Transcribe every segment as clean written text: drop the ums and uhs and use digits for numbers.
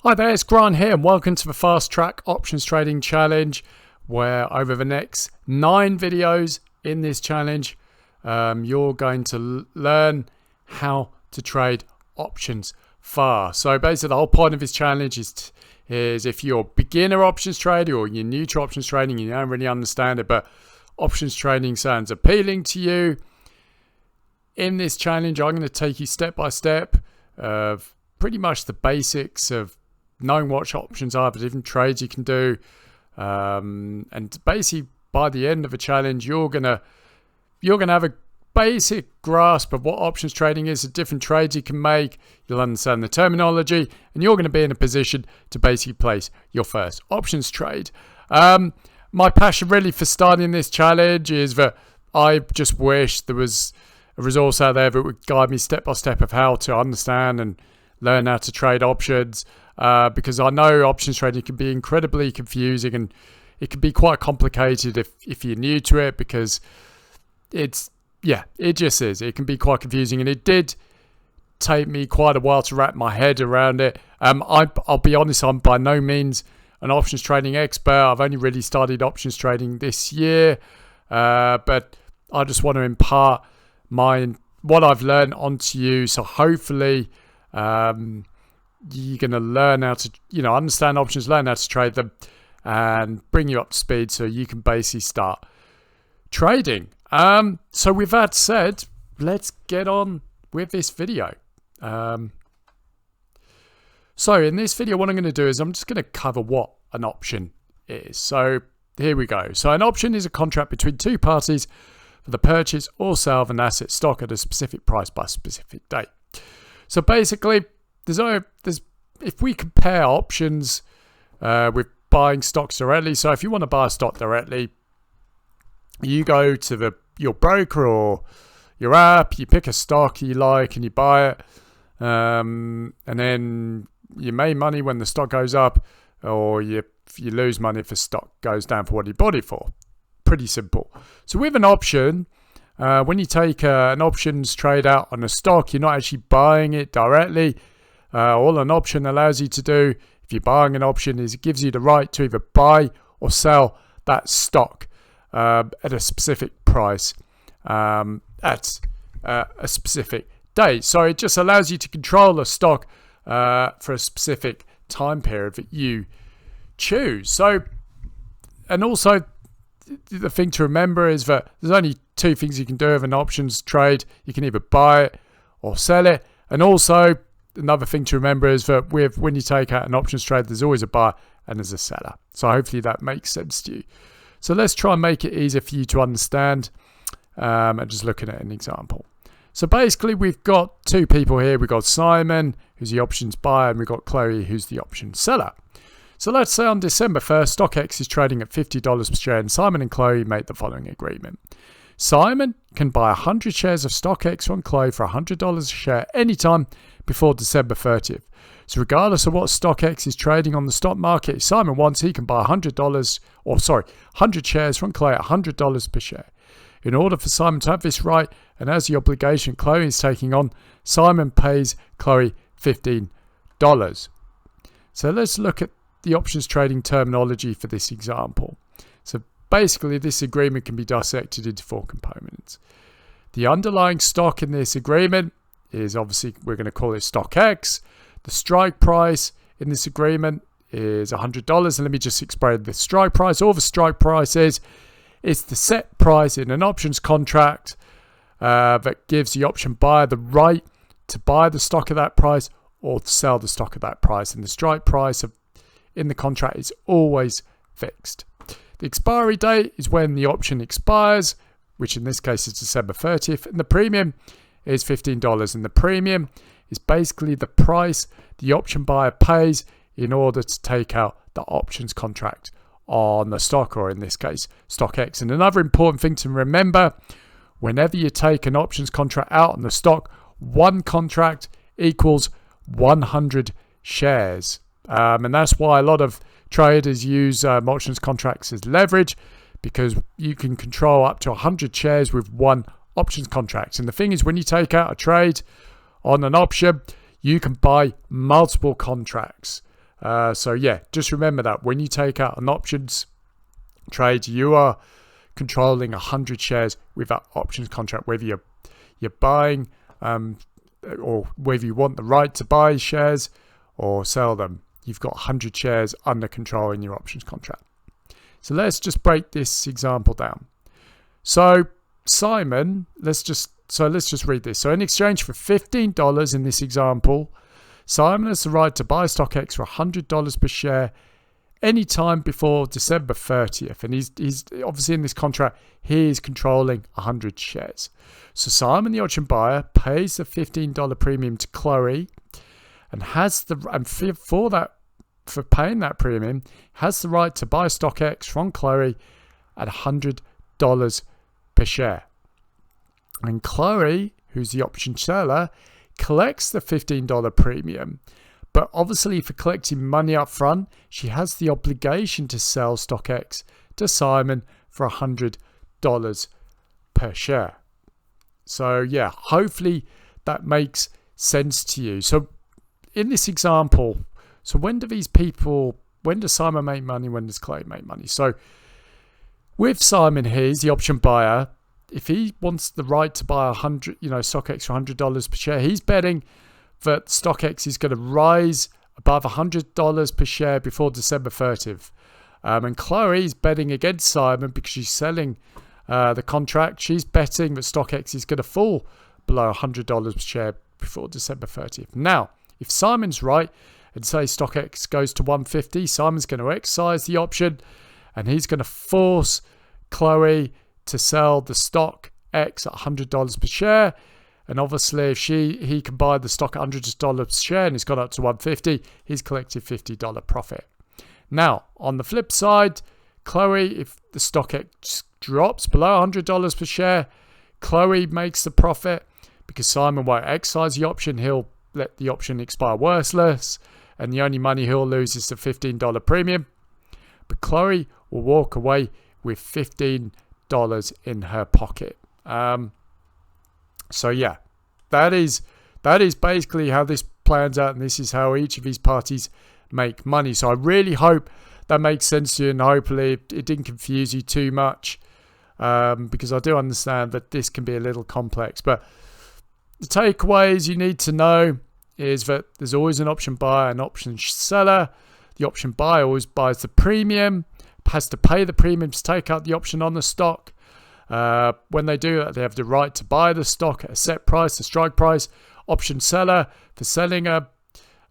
Hi there, it's Grant here and welcome to the Fast Track Options Trading Challenge, where over the next 9 videos in this challenge you're going to learn how to trade options fast. So basically the whole point of this challenge is if you're a beginner options trader or you're new to options trading and you don't really understand it, but options trading sounds appealing to you, in this challenge I'm going to take you step by step of pretty much the basics of knowing what options are, the different trades you can do, and basically by the end of the challenge you're gonna have a basic grasp of what options trading is, the different trades you can make. You'll understand the terminology and you're going to be in a position to basically place your first options trade. My passion really for starting this challenge is that I just wish there was a resource out there that would guide me step by step of how to understand and learn how to trade options, because I know options trading can be incredibly confusing and it can be quite complicated if you're new to it, because it just is. It can be quite confusing, and it did take me quite a while to wrap my head around it. I'll be honest, I'm by no means an options trading expert. I've only really started options trading this year, but I just want to impart what I've learned onto you, so hopefully you're going to learn how to understand options, learn how to trade them, and bring you up to speed so you can basically start trading. So with that said, let's get on with this video. So in this video what I'm going to do is I'm just going to cover what an option is. So here we go. So an option is a contract between two parties for the purchase or sale of an asset stock at a specific price by a specific date. So basically, if we compare options with buying stocks directly, so if you want to buy a stock directly, you go to your broker or your app, you pick a stock you like and you buy it, and then you make money when the stock goes up, or you lose money if the stock goes down for what you bought it for. Pretty simple. So with an option, when you take an options trade out on a stock, you're not actually buying it directly. All an option allows you to do, if you're buying an option, is it gives you the right to either buy or sell that stock at a specific price at a specific date. So it just allows you to control a stock for a specific time period that you choose. So, and also the thing to remember is that there's only two things you can do with an options trade. You can either buy it or sell it. And also another thing to remember is that when you take out an options trade, there's always a buyer and there's a seller. So hopefully that makes sense to you. So let's try and make it easier for you to understand, and just looking at an example. So basically we've got two people here. We've got Simon, who's the options buyer, and we've got Chloe, who's the options seller. So let's say on December 1st, StockX is trading at $50 per share, and Simon and Chloe make the following agreement. Simon can buy 100 shares of StockX from Chloe for $100 a share anytime before December 30th. So regardless of what StockX is trading on the stock market, if Simon wants, he can buy 100 shares from Chloe at $100 per share. In order for Simon to have this right, and as the obligation Chloe is taking on, Simon pays Chloe $15. So let's look at the options trading terminology for this example. So basically this agreement can be dissected into 4 components. The underlying stock in this agreement is, obviously we're going to call it StockX. The strike price in this agreement is $100, and let me just explain the strike price. All the strike price is, it's the set price in an options contract that gives the option buyer the right to buy the stock at that price or to sell the stock at that price, and the strike price in the contract is always fixed. The expiry date is when the option expires, which in this case is December 30th, and the premium is $15, and the premium is basically the price the option buyer pays in order to take out the options contract on the stock, or in this case StockX. And another important thing to remember, whenever you take an options contract out on the stock, one contract equals 100 shares. And that's why a lot of traders use options contracts as leverage, because you can control up to 100 shares with one options contract. And the thing is, when you take out a trade on an option, you can buy multiple contracts. So yeah, just remember that when you take out an options trade, you are controlling 100 shares with that options contract, whether you're buying or whether you want the right to buy shares or sell them. You've got 100 shares under control in your options contract. So let's just break this example down. So Simon, let's just read this. So in exchange for $15 in this example, Simon has the right to buy stock X for $100 per share anytime before December 30th. And he's obviously in this contract, he is controlling 100 shares. So Simon, the option buyer, pays the $15 premium to Chloe and for paying that premium, has the right to buy stock X from Chloe at $100 per share. And Chloe, who's the option seller, collects the $15 premium. But obviously for collecting money up front, she has the obligation to sell stock X to Simon for $100 per share. So yeah, hopefully that makes sense to you. So in this example, so when does Simon make money? When does Chloe make money? So with Simon here, he's the option buyer. If he wants the right to buy stock X for $100 per share, he's betting that stock X is going to rise above $100 per share before December 30th. And Chloe is betting against Simon because she's selling the contract. She's betting that stock X is going to fall below $100 per share before December 30th. Now, if Simon's right and say stock X goes to 150, Simon's going to exercise the option and he's going to force Chloe to sell the stock X at $100 per share. And obviously, if he can buy the stock at $100 per share and it's gone up to 150, he's collected $50 profit. Now, on the flip side, Chloe, if the stock X drops below $100 per share, Chloe makes the profit because Simon won't exercise the option. He'll let the option expire worthless, and the only money he'll lose is the $15 premium. But Chloe will walk away with $15 in her pocket. So yeah, that is basically how this plans out, and this is how each of these parties make money. So I really hope that makes sense to you, and hopefully it didn't confuse you too much, because I do understand that this can be a little complex. But the takeaways you need to know is that there's always an option buyer and option seller. The option buyer always buys the premium, has to pay the premium to take out the option on the stock. When they do that, they have the right to buy the stock at a set price, the strike price. Option seller, for selling a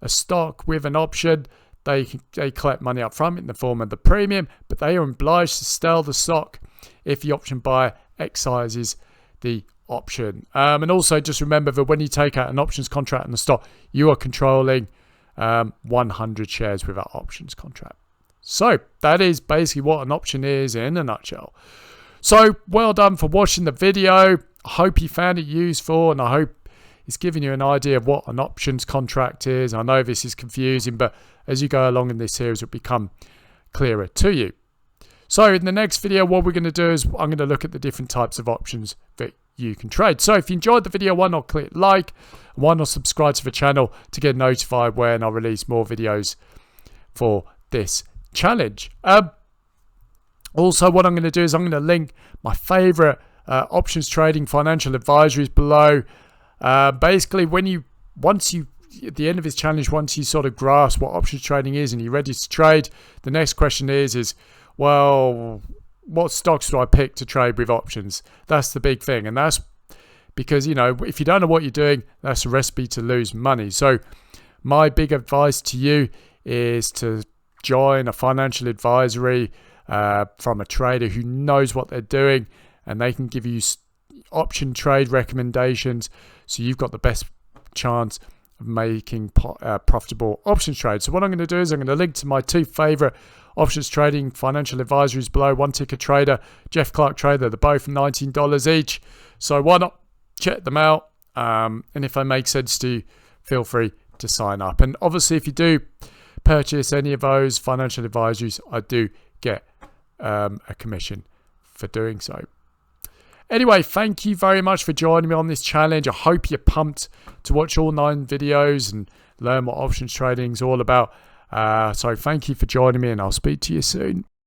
stock with an option, they collect money up front in the form of the premium, but they are obliged to sell the stock if the option buyer exercises the option. And also just remember that when you take out an options contract in the stock, you are controlling 100 shares with that options contract. So that is basically what an option is in a nutshell. So well done for watching the video. I hope you found it useful, and I hope it's giving you an idea of what an options contract is. I know this is confusing, but as you go along in this series, it'll become clearer to you. So in the next video, what we're going to do is I'm going to look at the different types of options that you can trade. So if you enjoyed the video, why not click like, and why not subscribe to the channel to get notified when I release more videos for this challenge. Also, what I'm going to do is I'm going to link my favorite options trading financial advisories below. Basically, at the end of this challenge, once you sort of grasp what options trading is and you're ready to trade, the next question is well, what stocks do I pick to trade with options? That's the big thing. And that's because, if you don't know what you're doing, that's a recipe to lose money. So my big advice to you is to join a financial advisory from a trader who knows what they're doing, and they can give you option trade recommendations, so you've got the best chance of making profitable options trades. So what I'm going to do is I'm going to link to my two favorite options trading financial advisories below. One Ticker Trader, Jeff Clark Trader. They're both $19 each, so why not check them out, and if they make sense to you, feel free to sign up. And obviously, if you do purchase any of those financial advisories, I do get a commission for doing so. Anyway, thank you very much for joining me on this challenge. I hope you're pumped to watch all 9 videos and learn what options trading is all about. So thank you for joining me, and I'll speak to you soon.